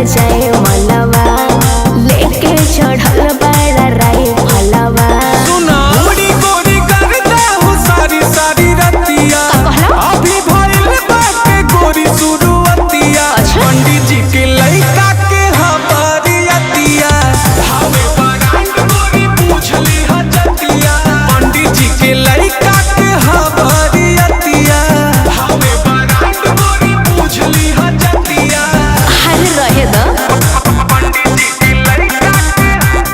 जाए मलवा लेके चढ़ल बड़ा राई फलवा। सुना गोरी गोरी करता हूँ सारी सारी रतिया अभी भइल बाटे गोरी शुरुआतिया। पंडित जी के लइका के हमारी अतिया हमें बरांड गोरी पूछली हजतिया। पंडित जी के लइका के हमारी अतिया हमें बरांड गोरी पूछली हजतिया। हर रहे द म्यूजिक रंगदारे है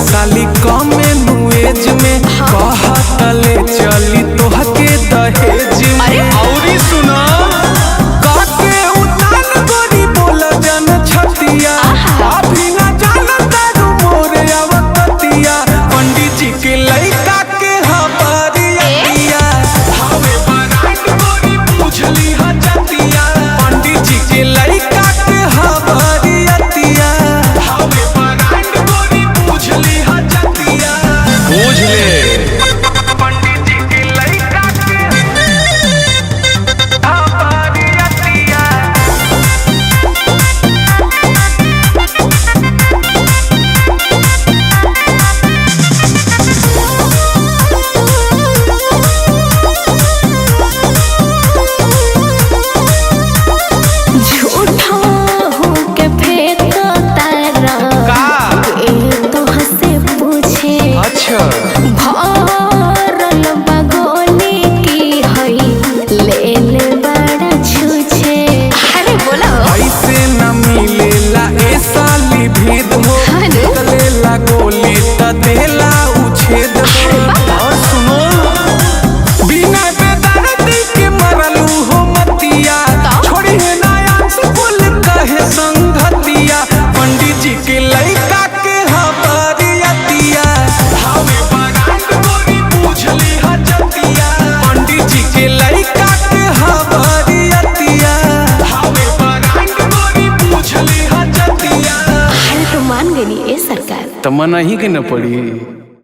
साली कमे नुएज में कहतले चली तोहके दहेज में। औरी सुना काके उतान गोरी बोला जन छतिया अभी ना जानता रू मोरे अवततिया। पंडित जी के लइका के हमारी अतिया हमें बरांड गोरी पूछली हजतिया। पंडित जी के लइका के हमारी अतिया हमें बरांड गोरी पूछली हजतिया। पूछ ले पंडित जी के लइका के हमारी अतिया। झूठा हूँ के फेंक तारा तो हंसे पूछे। अच्छा भरल बगोनी की हई ले ले बड़ा छूछे। अरे बोला ऐसे न मिलेला ए साली भेद हो चलेला गोली त देला उछेद हो। और सुनो बिना बेदर्दी के मरलू हो मतिया छोड़ी है नया स्कूल कहे संगतिया। पंडित जी के लइका के हमारी अतिया हमें बरांड गोरी पूछली हजतिया। पंडित जी के लइका के हमारी अतिया हमें बरांड गोरी पूछली हजतिया। अरे तो मान गई ए सरकार तमन्ना ही के न पड़ी।